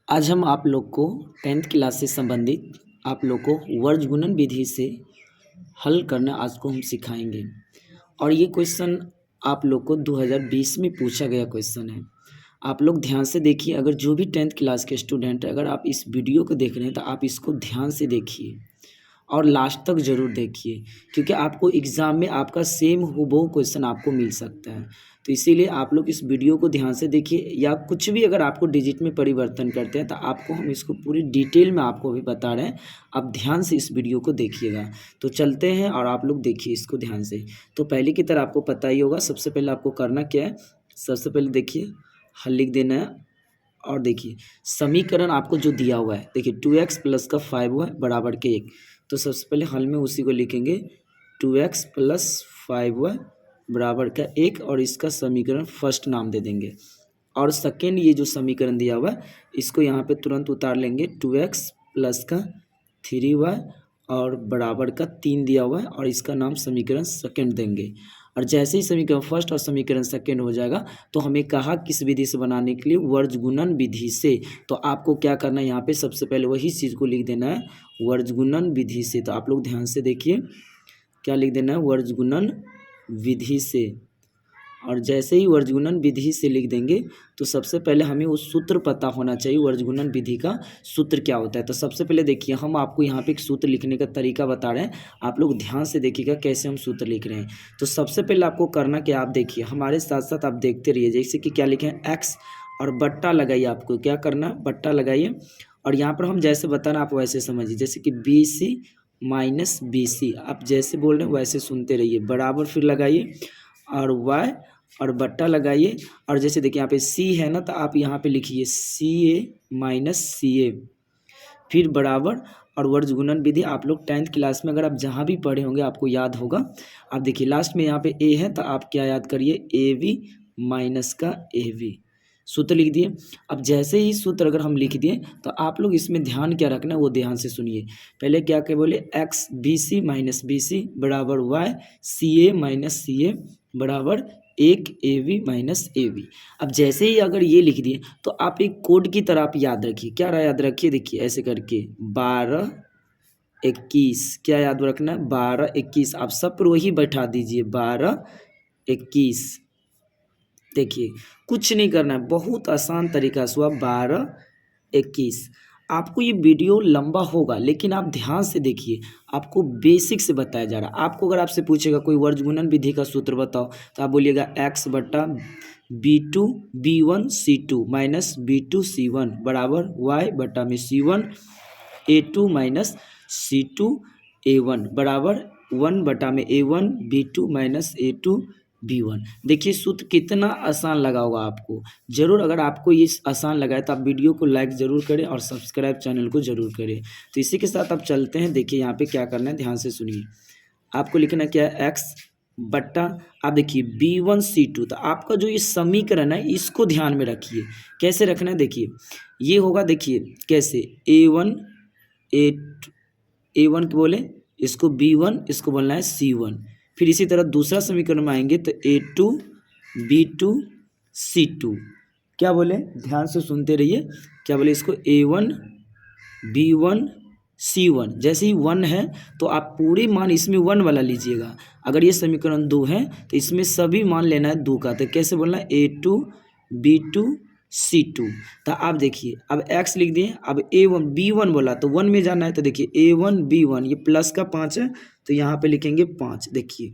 आज हम आप लोग को 10th क्लास से संबंधित आप लोग को वर्ग गुणन विधि से हल करना आज को हम सिखाएंगे। और ये क्वेश्चन आप लोग को 2020 में पूछा गया क्वेश्चन है। आप लोग ध्यान से देखिए। अगर जो भी 10th क्लास के स्टूडेंट है, अगर आप इस वीडियो को देख रहे हैं तो आप इसको ध्यान से देखिए और लास्ट तक ज़रूर देखिए, क्योंकि आपको एग्ज़ाम में आपका सेम हूबहू क्वेश्चन आपको मिल सकता है। तो इसीलिए आप लोग इस वीडियो को ध्यान से देखिए। या कुछ भी अगर आपको डिजिट में परिवर्तन करते हैं तो आपको हम इसको पूरी डिटेल में आपको भी बता रहे हैं। आप ध्यान से इस वीडियो को देखिएगा। तो चलते हैं और आप लोग देखिए इसको ध्यान से। तो पहले की तरह आपको पता ही होगा, सबसे पहले आपको करना क्या है। सबसे पहले देखिए हल लिख देना है और देखिए समीकरण आपको जो दिया हुआ है, देखिए 2x प्लस का 5 हुआ है बराबर के 1। तो सबसे पहले हल में उसी को लिखेंगे 2x प्लस 5 हुआ है बराबर का 1 और इसका समीकरण फर्स्ट नाम दे देंगे। और सेकेंड ये जो समीकरण दिया हुआ है इसको यहाँ पे तुरंत उतार लेंगे। 2x प्लस का 3 हुआ है और बराबर का 3 दिया हुआ है और इसका नाम समीकरण सेकेंड देंगे। और जैसे ही समीकरण फर्स्ट और समीकरण सेकेंड हो जाएगा तो हमें कहा किस विधि से बनाने के लिए, वर्ग गुणन विधि से। तो आपको क्या करना है, यहाँ पे सबसे पहले वही चीज़ को लिख देना है, वर्ग गुणन विधि से। तो आप लोग ध्यान से देखिए क्या लिख देना है, वर्ग गुणन विधि से। और जैसे ही वर्ग गुणन विधि से लिख देंगे तो सबसे पहले हमें वो सूत्र पता होना चाहिए, वर्ग गुणन विधि का सूत्र क्या होता है। तो सबसे पहले देखिए हम आपको यहाँ पे एक सूत्र लिखने का तरीका बता रहे हैं। आप लोग ध्यान से देखिएगा कैसे हम सूत्र लिख रहे हैं। तो सबसे पहले आपको करना क्या, आप देखिए हमारे साथ साथ आप देखते रहिए। जैसे कि क्या लिखे हैं, एक्स और बट्टा लगाइए। आपको क्या करना, बट्टा लगाइए और यहाँ पर हम जैसे बताना आप वैसे समझिए। जैसे कि B C minus B C, आप जैसे बोल रहे हैं वैसे सुनते रहिए। बराबर फिर लगाइए और y और बट्टा लगाइए। और जैसे देखिए यहाँ पे c है ना, तो आप यहाँ पे लिखिए सी ए माइनस सी ए, फिर बराबर। और वर्ग गुणन विधि आप लोग 10th क्लास में अगर आप जहाँ भी पढ़े होंगे आपको याद होगा। आप देखिए लास्ट में यहाँ पे a है तो आप क्या याद करिए, ए वी माइनस का ए वी, सूत्र लिख दिए। अब जैसे ही सूत्र अगर हम लिख दिए तो आप लोग इसमें ध्यान क्या रखना है वो ध्यान से सुनिए। पहले क्या क्या बोले, X B C minus B C बराबर Y C A minus C A बराबर 1 A V minus A V. अब जैसे ही अगर ये लिख दिए तो आप एक कोड की तरह आप याद रखिए। क्या याद रखिए, देखिए ऐसे करके 12 21, क्या याद रखना है, 12 21। आप सब पर वही बैठा दीजिए 12 21। देखिए कुछ नहीं करना है, बहुत आसान तरीका से हुआ 12 21। आपको ये वीडियो लंबा होगा लेकिन आप ध्यान से देखिए, आपको बेसिक से बताया जा रहा है। आपको अगर आपसे पूछेगा कोई वर्ग गुणन विधि का सूत्र बताओ तो आप बोलिएगा एक्स बट्टा B2 B1 C2 minus B2 C1 बराबर y बट्टा में C1 A2 minus C2 A1 बराबर 1 बटा में A1 B2 minus A2 B1। देखिए सूत्र कितना आसान लगा होगा आपको। जरूर अगर आपको ये आसान लगा है तो आप वीडियो को लाइक ज़रूर करें और सब्सक्राइब चैनल को ज़रूर करें। तो इसी के साथ आप चलते हैं। देखिए यहाँ पे क्या करना है, ध्यान से सुनिए। आपको लिखना क्या है, एक्स बट्टा आप देखिए B1 C2। तो आपका जो ये समीकरण है इसको ध्यान में रखिए। कैसे रखना है, देखिए ये होगा, देखिए कैसे A1 A1 को बोले इसको B1, इसको बोलना है C1। फिर इसी तरह दूसरा समीकरण में आएंगे तो A2 B2 C2, क्या बोले, ध्यान से सुनते रहिए। क्या बोले, इसको A1 B1 C1। जैसे ही 1 है तो आप पूरे मान इसमें 1 वाला लीजिएगा। अगर ये समीकरण 2 है तो इसमें सभी मान लेना है 2 का। तो कैसे बोलना है, A2 B2 C2। तो आप देखिए अब x लिख दिए। अब A1 B1 बोला तो 1 में जाना है। तो देखिए A1 B1, ये प्लस का 5 है तो यहाँ पे लिखेंगे 5। देखिए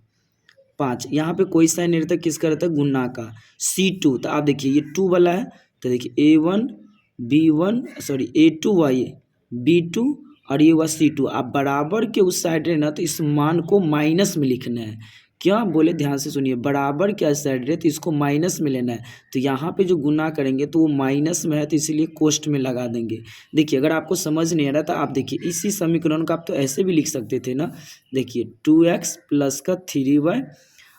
5, यहाँ पे कोई साइन नहीं रहता, किसका रहता है, गुना का। C2 तो आप देखिए ये 2 वाला है तो देखिए A1 B1 sorry A2 Y B2 और ये हुआ C2। आप बराबर के उस साइड रहना तो इस मान को माइनस में लिखना है। क्या बोले, ध्यान से सुनिए, बराबर क्या साइड रहे तो इसको माइनस में लेना है। तो यहाँ पे जो गुना करेंगे तो वो माइनस में है तो इसीलिए कोष्ठ में लगा देंगे। देखिए अगर आपको समझ नहीं आ रहा था आप देखिए इसी समीकरण को आप तो ऐसे भी लिख सकते थे ना। देखिए 2x प्लस का 3y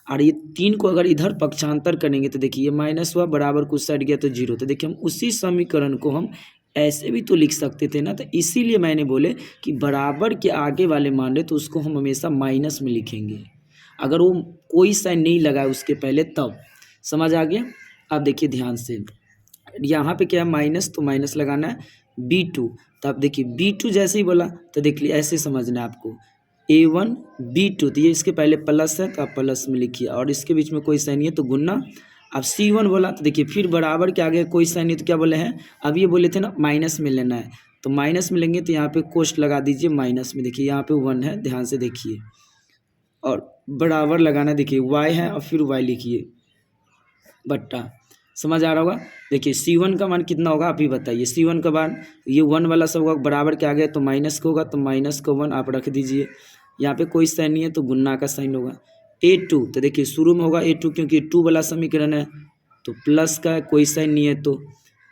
और ये 3 को अगर इधर पक्षांतर करेंगे तो देखिए ये माइनस हुआ, बराबर कुछ साइड गया तो 0। तो देखिए हम उसी समीकरण को हम ऐसे भी तो लिख सकते थे ना। तो इसीलिए मैंने बोले कि बराबर के आगे वाले मान रहे तो उसको हम हमेशा माइनस में लिखेंगे, अगर वो कोई साइन नहीं लगा है उसके पहले तब। समझ आ गया। अब देखिए ध्यान से, यहाँ पे क्या है माइनस, तो माइनस लगाना है। B2, तो आप देखिए B2 जैसे ही बोला तो देखिए ऐसे समझना है आपको, A1 B2, तो ये इसके पहले प्लस है तो आप प्लस में लिखिए, और इसके बीच में कोई साइन नहीं है तो गुन्ना। अब C1 बोला तो देखिए फिर बराबर के आगे कोई साइन नहीं तो क्या बोले हैं, अब ये बोले थे ना माइनस में लेना है, तो माइनस में लेंगे तो यहाँ पे कोष्ट लगा दीजिए माइनस में, देखिए यहाँ पे 1 है, ध्यान से देखिए, और बराबर लगाना, देखिए y है और फिर y लिखिए बट्टा, समझ आ रहा होगा। देखिए C1 का मान कितना होगा आप ही बताइए, C1 का मान ये 1 वाला सब होगा, बराबर के आगे तो माइनस का होगा, तो माइनस का 1 आप रख दीजिए, यहाँ पे कोई साइन नहीं है तो गुन्ना का साइन होगा। A2, तो देखिए शुरू में होगा A2 क्योंकि 2 वाला समीकरण है, तो प्लस का कोई साइन नहीं है तो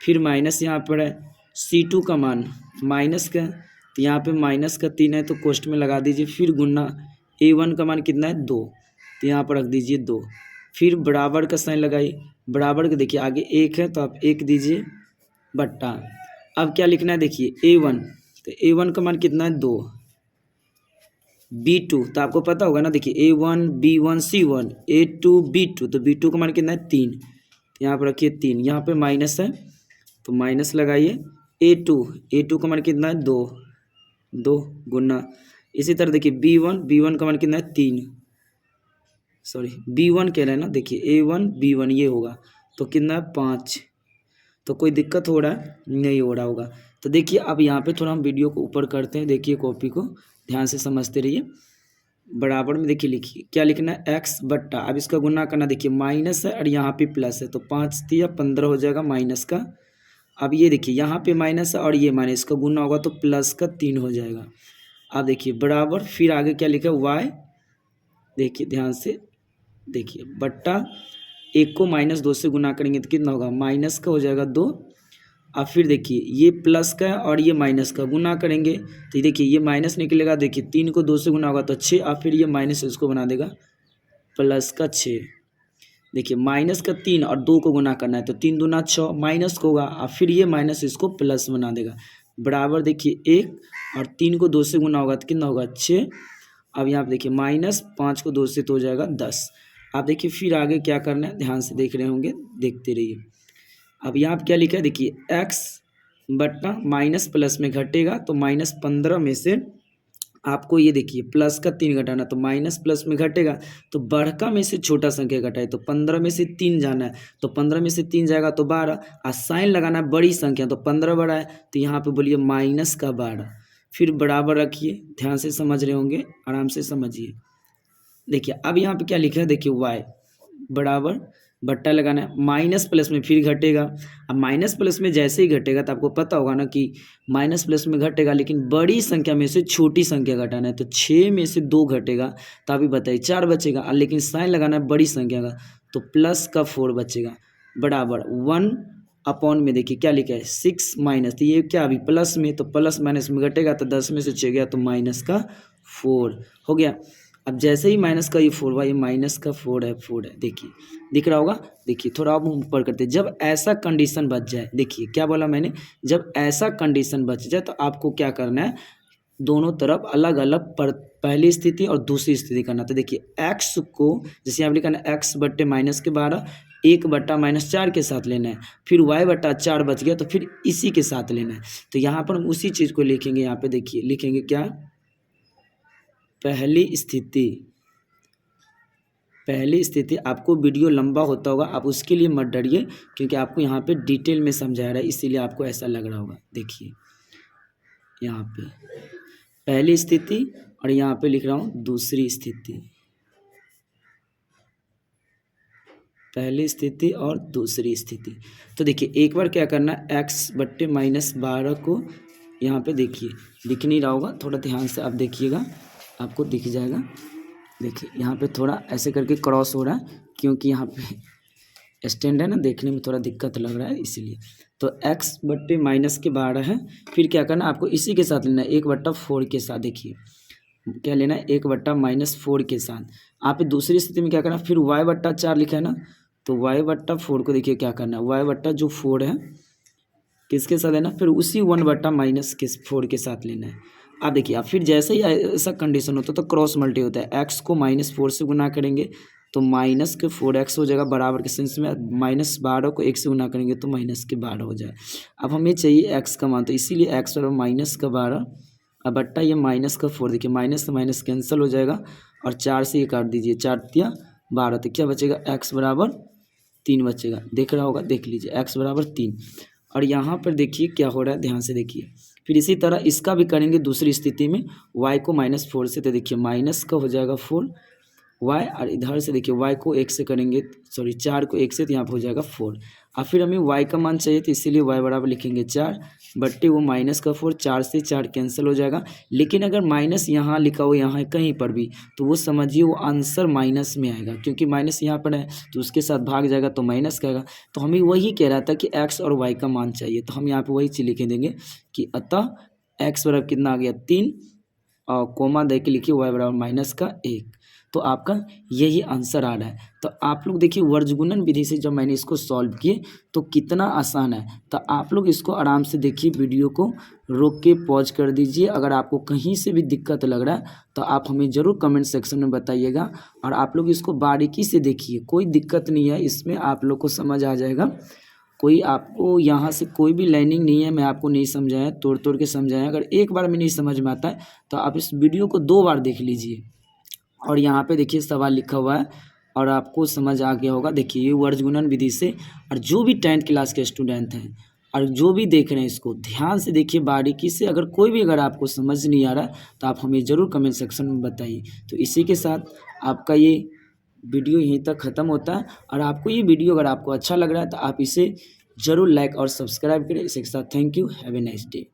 फिर माइनस यहाँ पर है। C2 का मान माइनस का, तो यहाँ पे माइनस का 3 है तो कोष्ट में लगा दीजिए, फिर गुन्ना। A1 का मान कितना है 2, तो यहाँ पर रख दीजिए 2, फिर बराबर का साइन लगाइए, बराबर के देखिए आगे 1 है तो आप 1 दीजिए बट्टा। अब क्या लिखना है देखिए A1, तो A1 का मान कितना है 2, B2 तो आपको पता होगा ना, देखिए A1 B1 C1 A2 B2, तो B2 का मान कितना है 3, तो यहाँ पर रखिए 3, यहाँ पे माइनस है तो माइनस लगाइए। A2 का मान कितना है 2 गुना। इसी तरह देखिए B1 का मान कितना है 3, सॉरी B1 कह रहे हैं ना, देखिए A1 B1 ये होगा तो कितना है 5, तो कोई दिक्कत हो रहा है नहीं हो रहा होगा। तो देखिए अब यहाँ पे थोड़ा हम वीडियो को ऊपर करते हैं, देखिए कॉपी को ध्यान से समझते रहिए। बराबर में देखिए लिखिए क्या लिखना है x बट्टा, अब इसका गुना करना, देखिए माइनस है और यहाँ पे प्लस है तो 5 या 15 हो जाएगा माइनस का। अब ये देखिए यहाँ पे माइनस है और ये माइनस का गुना होगा तो प्लस का 3 हो जाएगा। अब देखिए बराबर, फिर आगे क्या लिखा है y, देखिए ध्यान से देखिए बट्टा, 1 को -2 से गुना करेंगे तो कितना होगा, माइनस का हो जाएगा 2। अब फिर देखिए ये प्लस का है और ये माइनस का गुना करेंगे तो देखिए ये माइनस निकलेगा, देखिए 3 को 2 से गुना होगा तो 6, और फिर ये माइनस इसको बना देगा प्लस का 6। देखिए माइनस का 3 और 2 को गुना करना है तो 3 दूना 6 माइनस का होगा, और फिर ये माइनस इसको प्लस बना देगा। बराबर देखिए 1 और 3 को 2 से गुना होगा तो कितना होगा 6। अब यहाँ पे देखिए -5 को 2 से तो हो जाएगा 10। आप देखिए फिर आगे क्या करना है, ध्यान से देख रहे होंगे, देखते रहिए। अब यहाँ पे क्या लिखा है देखिए x बट्टा माइनस प्लस में घटेगा तो -15 में से आपको ये देखिए प्लस का 3 घटाना, तो माइनस प्लस में घटेगा तो बढ़का में से छोटा संख्या घटाए, तो 15 में से 3 जाना है तो 15 में से 3 जाएगा तो 12, और साइन लगाना है बड़ी संख्या तो 15 बड़ा है तो यहाँ पे बोलिए -12, फिर बराबर रखिए, ध्यान से समझ रहे होंगे, आराम से समझिए। देखिए अब यहाँ पे क्या लिखा है देखिए y बराबर बट्टा लगाना है, माइनस प्लस में फिर घटेगा। अब माइनस प्लस में जैसे ही घटेगा तो आपको पता होगा ना कि माइनस प्लस में घटेगा लेकिन बड़ी संख्या में से छोटी संख्या घटाना है, तो 6 में से 2 घटेगा तो अभी बताइए 4 बचेगा, लेकिन साइन लगाना है बड़ी संख्या का तो प्लस का 4 बचेगा, बराबर 1 में देखिए क्या लिखा है 6 माइनस, तो ये क्या अभी प्लस में, तो प्लस माइनस में घटेगा तो 10 में से 6 गया तो माइनस का 4 हो गया। अब जैसे ही माइनस का ये 4 हुआ, ये माइनस का 4 है, देखिए दिख रहा होगा। देखिए थोड़ा अब हम ऊपर करते हैं, जब ऐसा कंडीशन बच जाए, देखिए क्या बोला मैंने, जब ऐसा कंडीशन बच जाए तो आपको क्या करना है, दोनों तरफ अलग अलग पहली स्थिति और दूसरी स्थिति करना। तो देखिए x को जैसे यहाँ लिखा है x बट्टे -12 1 बट्टा -4 के साथ लेना है, फिर y बट्टा 4 बच गया तो फिर इसी के साथ लेना है। तो यहाँ पर हम उसी चीज़ को लिखेंगे, यहाँ पे देखिए लिखेंगे क्या, पहली स्थिति। आपको वीडियो लंबा होता होगा, आप उसके लिए मत डरिए क्योंकि आपको यहाँ पे डिटेल में समझा रहा है, इसीलिए आपको ऐसा लग रहा होगा। देखिए यहाँ पे पहली स्थिति और यहाँ पे लिख रहा हूँ दूसरी स्थिति, पहली स्थिति और दूसरी स्थिति। तो देखिए एक बार क्या करना, x बट्टे -12 को यहाँ पे देखिए दिख नहीं रहा होगा, थोड़ा ध्यान से आप देखिएगा, आपको दिख जाएगा। देखिए यहाँ पे थोड़ा ऐसे करके क्रॉस हो रहा है क्योंकि यहाँ पे स्टैंड है ना, देखने में थोड़ा दिक्कत लग रहा है इसलिए। तो x बट्टे -12 है, फिर क्या करना आपको इसी के साथ लेना है 1/4 के साथ। देखिए क्या लेना है 1/-4 के साथ। आप दूसरी स्थिति में क्या करना, फिर y/4 लिखा है ना, तो y/4 को देखिए क्या करना है, y/4 है किसके साथ लेना, फिर उसी 1/-4 के साथ लेना है। आप देखिए आप फिर जैसे ही ऐसा कंडीशन होता है तो क्रॉस मल्टी होता है, x को -4 से गुना करेंगे तो माइनस के 4x हो जाएगा बराबर के सेंस में, -12 को 1 से गुना करेंगे तो -12 हो जाए। अब हमें चाहिए x का मान, तो इसीलिए x बराबर -12 अब बट्टा ये -4, देखिए माइनस से माइनस कैंसिल हो जाएगा और 4 से ये काट दीजिए, 4 तिया 12, तो क्या बचेगा x बराबर 3 बचेगा। देख रहा होगा, देख लीजिए x बराबर 3। और यहाँ पर देखिए क्या हो रहा है, ध्यान से देखिए। फिर इसी तरह इसका भी करेंगे दूसरी स्थिति में, y को -4 से, तो देखिए माइनस का हो जाएगा 4 y, और इधर से देखिए y को 1 से करेंगे, सॉरी 4 को 1 से, तो यहाँ पर हो जाएगा 4। और फिर हमें y का मान चाहिए, तो इसीलिए y बराबर लिखेंगे 4 बट्टे वो -4, 4 से 4 कैंसिल हो जाएगा। लेकिन अगर माइनस यहाँ लिखा हो यहाँ कहीं पर भी, तो वो समझिए वो आंसर माइनस में आएगा, क्योंकि माइनस यहाँ पर है तो उसके साथ भाग जाएगा तो माइनस का आएगा। तो हमें वही कह रहा था कि x और y का मान चाहिए, तो हम यहाँ पर वही चीज़ लिखे देंगे कि अतः x बराबर कितना आ गया 3 और कोमा दे के लिखिए y बराबर -1। तो आपका यही आंसर आ रहा है। तो आप लोग देखिए वर्गगुणन विधि से जब मैंने इसको सॉल्व किए तो कितना आसान है। तो आप लोग इसको आराम से देखिए, वीडियो को रोक के पॉज कर दीजिए। अगर आपको कहीं से भी दिक्कत लग रहा है तो आप हमें ज़रूर कमेंट सेक्शन में बताइएगा, और आप लोग इसको बारीकी से देखिए, कोई दिक्कत नहीं है इसमें, आप लोग को समझ आ जाएगा। कोई आपको यहाँ से कोई भी लाइनिंग नहीं है, मैं आपको नहीं समझाया, तोड़ तोड़ के समझाया। अगर एक बार में नहीं समझ में आता है तो आप इस वीडियो को 2 बार देख लीजिए। और यहाँ पे देखिए सवाल लिखा हुआ है और आपको समझ आ गया होगा। देखिए ये वर्गगुणन विधि से, और जो भी 10th क्लास के स्टूडेंट हैं और जो भी देख रहे हैं इसको ध्यान से देखिए बारीकी से। अगर कोई भी अगर आपको समझ नहीं आ रहा तो आप हमें ज़रूर कमेंट सेक्शन में बताइए। तो इसी के साथ आपका ये वीडियो यहीं तक ख़त्म होता है। और आपको ये वीडियो अगर आपको अच्छा लग रहा है तो आप इसे ज़रूर लाइक और सब्सक्राइब करें। इसी के साथ thank you, have a nice day.